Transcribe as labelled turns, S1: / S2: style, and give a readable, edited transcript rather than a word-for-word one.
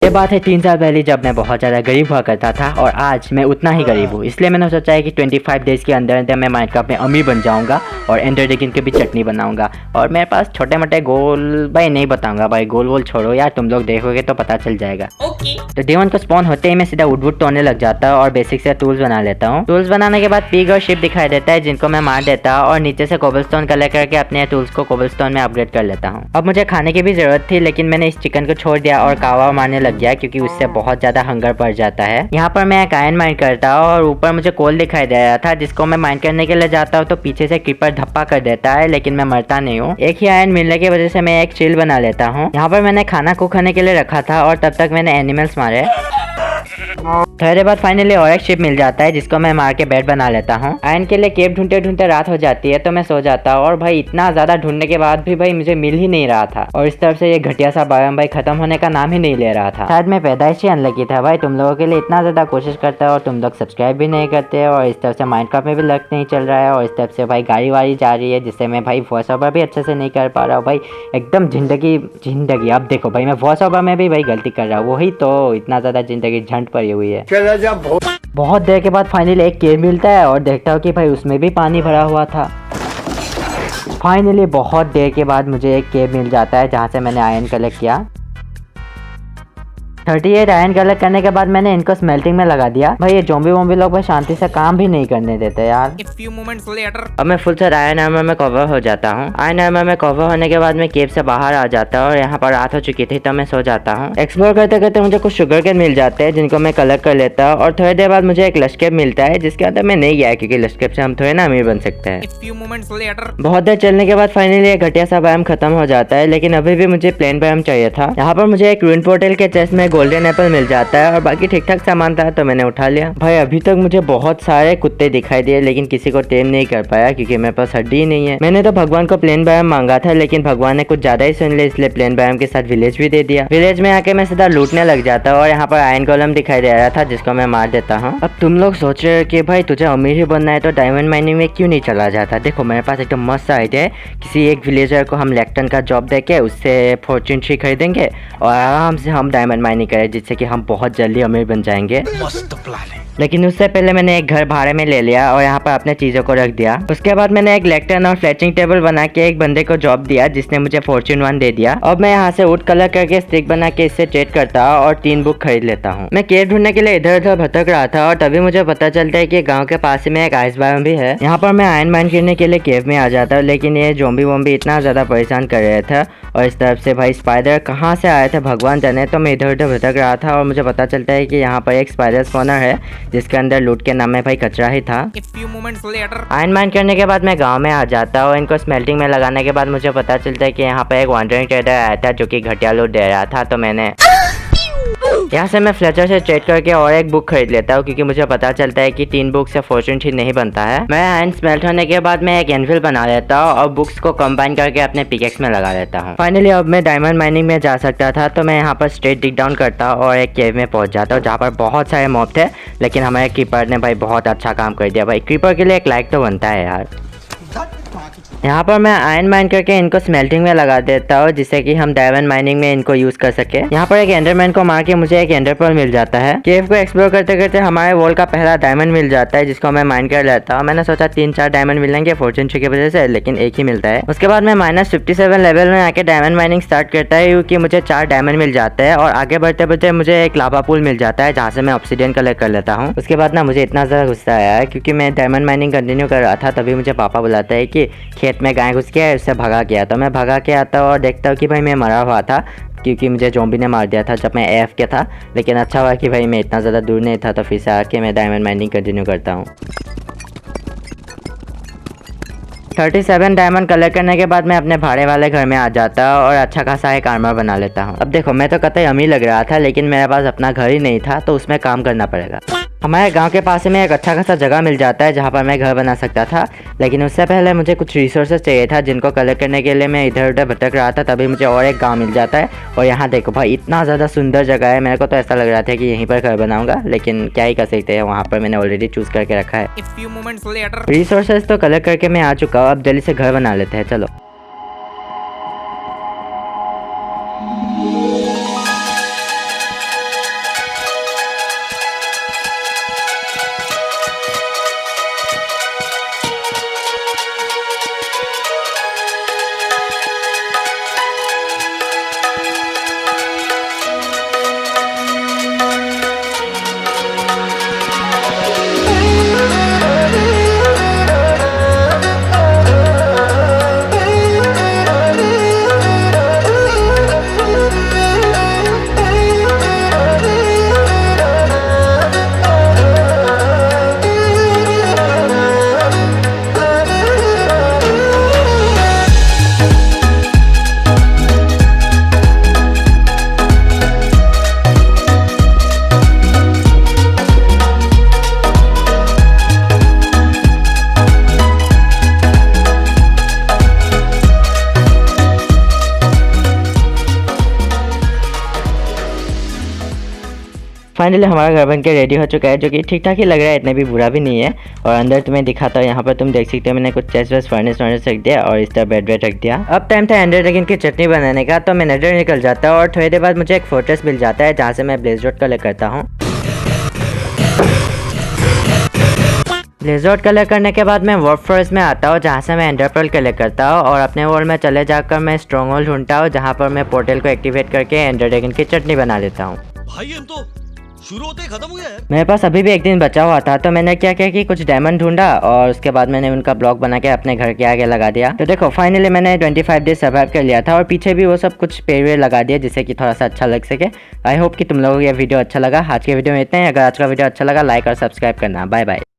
S1: ये बात है 3 साल पहले जब मैं बहुत ज़्यादा गरीब हुआ करता था और आज मैं उतना ही गरीब हूँ। इसलिए मैंने सोचा है कि 25 डेज़ के अंदर अंदर मैं माइनक्राफ्ट में अमीर बन जाऊँगा और एंडर ड्रैगन की भी चटनी बनाऊँगा। और मेरे पास छोटे मोटे गोल भाई नहीं बताऊँगा, भाई गोल वोल छोड़ो यार, तुम लोग देखोगे तो पता चल जाएगा। तो डे 1 को स्पॉन होते ही मैं सीधा वुड तोड़ने लग जाता और बेसिक से टूल्स बना लेता हूँ। टूल्स बनाने के बाद पिग और शिप दिखाई देता है जिनको मैं मार देता और नीचे से कोबलस्टोन कलेक्ट करके अपने टूल्स को कोबलस्टोन में अपग्रेड कर लेता हूँ। अब मुझे खाने की भी जरूरत थी, लेकिन मैंने इस चिकन को छोड़ दिया और कावा मारने लग गया क्योंकि उससे बहुत ज्यादा हंगर पड़ जाता है। यहाँ पर मैं एक आयरन माइन करता हूँ और ऊपर मुझे कोल दिखाई दे रहा था जिसको मैं माइन करने के लिए जाता हूँ तो पीछे से क्रीपर धप्पा कर देता है, लेकिन मैं मरता नहीं हूँ। एक ही आयरन मिलने की वजह से मैं एक चिल बना लेता हूँ। यहाँ पर मैंने खाना कुक करने के लिए रखा था और तब तक मैंने एनिमल्स मारे। थोड़ी देर बाद फाइनली और एक शिप मिल जाता है जिसको मैं मार के बेड बना लेता हूँ। आयरन के लिए केव ढूंढते ढूंढते रात हो जाती है तो मैं सो जाता हूँ और भाई इतना ज्यादा ढूंढने के बाद भी भाई मुझे मिल ही नहीं रहा था और इस तरफ से ये घटिया सा बायोम भाई खत्म होने का नाम ही नहीं ले रहा था। शायद मैं पैदाइश ही अनलकी था भाई, तुम लोगों के लिए इतना ज्यादा कोशिश करता है और तुम लोग सब्सक्राइब भी नहीं करते और इस तरफ से माइनक्राफ्ट में भी लक नहीं चल रहा है और इस तरफ से भाई गाड़ी वाड़ी जा रही है जिससे मैं भाई वॉइस ओवर भी अच्छे से नहीं कर पा रहा हूँ। भाई एकदम जिंदगी अब देखो भाई मैं वॉइस ओवर में भी भाई गलती कर रहा हूँ, वही तो इतना ज्यादा जिंदगी झंड पड़ी हुई है। बहुत देर के बाद फाइनली एक केव मिलता है और देखता हूँ कि भाई उसमें भी पानी भरा हुआ था। फाइनली बहुत देर के बाद मुझे एक केव मिल जाता है जहाँ से मैंने आयरन कलेक्ट किया। 38 आयरन कलेक्ट करने के बाद मैंने इनको स्मेल्टिंग में लगा दिया। भाई ये ज़ॉम्बी वॉम्बी लोग भाई शांति से काम भी नहीं करने देते यार। अब मैं फुल सेट आयरन आर्मर में कवर हो जाता हूँ। आयरन आर्मर में कवर होने के बाद मैं केव से बाहर आ जाता हूँ और यहाँ पर रात हो चुकी थी तो मैं सो जाता हूँ। एक्सप्लोर करते करते मुझे कुछ शुगर केन मिल जाते हैं जिनको मैं कलेक्ट कर लेता हूँ और थोड़ी देर बाद मुझे एक लश केव मिलता है जिसके अंदर मैं नहीं गया क्योंकि लश केव से हम थोड़े ना अमीर बन सकते हैं। बहुत देर चलने के बाद फाइनली एक घटिया सा बायोम खत्म हो जाता है, लेकिन अभी भी मुझे प्लेन बायोम चाहिए था। यहाँ पर मुझे एक रूइन पोर्टल के चेस्ट में गोल्डन एप्पल मिल जाता है और बाकी ठीक ठाक सामान था तो मैंने उठा लिया। भाई अभी तक मुझे बहुत सारे कुत्ते दिखाई दिए लेकिन किसी को टेम नहीं कर पाया क्योंकि मेरे पास हड्डी ही नहीं है। मैंने तो भगवान को प्लेन बायोम मांगा था लेकिन भगवान ने कुछ ज्यादा ही सुन लिया, इसलिए प्लेन बायोम के साथ विलेज भी दे दिया। विलेज में आके मैं सीधा लूटने लग जाता और यहाँ पर आयरन गोलम दिखाई दे रहा था जिसको मैं मार देता हूँ। अब तुम लोग सोच रहे हो कि भाई तुझे अमीर ही बनना है तो डायमंड माइनिंग में क्यों नहीं चला जाता। देखो मेरे पास एकदम मस्त आइडिया है, किसी एक विलेजर को हम लेक्टन का जॉब देके उससे फॉर्च्यून ट्री खरीदेंगे और आराम से हम डायमंड माइनिंग करें जिससे कि हम बहुत जल्दी अमीर बन जाएंगे। मस्त प्लान है। लेकिन उससे पहले मैंने एक घर भाड़े में ले लिया और यहाँ पर अपने चीजों को रख दिया। उसके बाद मैंने एक लेक्टन और फ्लेचिंग टेबल बना के एक बंदे को जॉब दिया जिसने मुझे फॉर्च्यून 1 दे दिया। अब मैं यहाँ से वुड कलर करके स्टिक बना के इससे ट्रेड करता और 3 बुक खरीद लेता हूँ। मैं केव ढूंढने के लिए इधर उधर भटक रहा था और तभी मुझे पता चलता है कि गाँव के पास में एक आइस बायोम भी है। यहाँ पर मैं आयरन माइन करने के लिए केव में आ जाता हूँ, लेकिन ये ज़ॉम्बी वॉम्बी इतना ज्यादा परेशान कर रहे थे और इस तरफ से भाई स्पाइडर कहाँ से आए थे भगवान जाने। तो मैं इधर उधर भटक रहा था और मुझे पता चलता है कि यहाँ पर एक स्पाइडर स्पॉनर है जिसके अंदर लूट के नाम में भाई कचरा ही था। आयरन माइन करने के बाद मैं गांव में आ जाता हूँ। इनको स्मेल्टिंग में लगाने के बाद मुझे पता चलता है कि यहाँ पर एक वांडरिंग ट्रेडर आया था जो कि घटिया लूट दे रहा था। तो मैंने यहाँ से मैं फ्लेचर से ट्रेड करके और एक बुक खरीद लेता हूँ क्योंकि मुझे पता चलता है कि 3 बुक से फॉर्च्यून ट्री नहीं बनता है। मैं आयरन स्मेल्ट होने के बाद मैं एक एनविल बना लेता हूँ और बुक्स को कंबाइन करके अपने पिकेक्स में लगा लेता हूँ। फाइनली अब मैं डायमंड माइनिंग में जा सकता था तो मैं यहाँ पर स्ट्रेट डिग डाउन करता हूँ और एक केव में पहुंच जाता हूँ जहाँ पर बहुत सारे मॉब थे, लेकिन हमारे क्रीपर ने भाई बहुत अच्छा काम कर दिया। भाई क्रीपर के लिए एक लाइक तो बनता है यार। यहाँ पर मैं आयरन माइन करके इनको स्मेल्टिंग में लगा देता हूँ जिससे कि हम डायमंड माइनिंग में इनको यूज कर सके। यहाँ पर एक एंडरमैन को मार के मुझे एक एंडर पर्ल मिल जाता है। केव को एक्सप्लोर करते करते हमारे वॉल का पहला डायमंड मिल जाता है जिसको मैं माइन कर लेता हूँ। मैंने सोचा 3-4 डायमंड मिलेंगे फॉर्च्यून ट्री की वजह से, लेकिन एक ही मिलता है। उसके बाद मैं -57 लेवल में आके डायमंड माइनिंग स्टार्ट करता है क्योंकि मुझे 4 डायमंड मिल जाते हैं और आगे बढ़ते बढ़ते मुझे एक लावा पूल मिल जाता है जहाँ से मैं ऑब्सिडियन कलेक्ट कर लेता हूँ। उसके बाद ना मुझे इतना ज्यादा गुस्सा आया है क्योंकि मैं डायमंड माइनिंग कंटिन्यू कर रहा था, तभी मुझे पापा बुलाता है कि खेत में गाय घुस के उससे भगा के आता। मैं भगा के आता और देखता हूँ कि भाई मैं मरा हुआ था क्योंकि मुझे ज़ॉम्बी ने मार दिया था जब मैं एफ के था। लेकिन अच्छा हुआ कि भाई मैं इतना ज़्यादा दूर नहीं था तो फिर से आके मैं डायमंड माइनिंग कंटिन्यू करता हूँ। 37 डायमंड कलेक्ट करने के बाद मैं अपने भाड़े वाले घर में आ जाता और अच्छा खासा एक आर्मर बना लेता हूँ। अब देखो मैं तो कतई अमीर लग रहा था लेकिन मेरे पास अपना घर ही नहीं था तो उसमें काम करना पड़ेगा। हमारे गांव के पास में एक अच्छा खासा जगह मिल जाता है जहां पर मैं घर बना सकता था, लेकिन उससे पहले मुझे कुछ रिसोर्सेज चाहिए था जिनको कलेक्ट करने के लिए मैं इधर उधर भटक रहा था। तभी मुझे और एक गांव मिल जाता है और यहाँ देखो भाई इतना ज़्यादा सुंदर जगह है। मेरे को तो ऐसा लग रहा था कि यहीं पर घर बनाऊंगा, लेकिन क्या ही कर सकते हैं, वहाँ पर मैंने ऑलरेडी चूज करके रखा है। रिसोर्सेज तो कलेक्ट करके मैं आ चुका हूँ, अब जल्दी से घर बना लेते हैं चलो। फाइनली हमारा घर बन के रेडी हो चुका है, जो कि ठीक ठाक ही लग रहा है, इतना भी बुरा भी नहीं है। और अंदर तुम्हें दिखाता हूँ, यहाँ पर तुम देख सकते हो मैंने कुछ चेस्ट वेस्ट फर्नेस रख दिया और इस तरह बेड वेड रख दिया। अब टाइम था एंडर ड्रैगन की चटनी बनाने का, तो मैं नेदर निकल जाता हूँ और थोड़ी देर बाद मुझे एक फोर्ट्रेस मिल जाता है जहाँ से मैं ब्लेज रोड कलेक्ट करता हूँ। ब्लेज रोड कलेक्ट करने के बाद मैं वर्ल्ड फॉरेस्ट में आता हूँ जहाँ से मैं एंडर पर्ल कलेक्ट करता हूँ और अपने वर्ल्ड में चले जाकर मैं स्ट्रॉन्ग होल्ड ढूंढता हूँ जहाँ पर मैं पोर्टल को एक्टिवेट करके एंडर ड्रैगन की चटनी बना लेता हूँ।
S2: भाई हम तो शुरू होते ही खत्म हो गया यार।
S1: मेरे पास अभी भी एक दिन बचा हुआ था, तो मैंने क्या किया कि कुछ डायमंड ढूंढा और उसके बाद मैंने उनका ब्लॉक बना के अपने घर के आगे लगा दिया। तो देखो फाइनली मैंने 25 डेज सर्वाइव कर लिया था और पीछे भी वो सब कुछ पेड़ लगा दिया जिससे कि थोड़ा सा अच्छा लग सके। आई होप कि तुम लोगों को ये वीडियो अच्छा लगा। आज के वीडियो में इतना ही। अगर आज का वीडियो अच्छा लगा लाइक और सब्सक्राइब करना। Bye bye.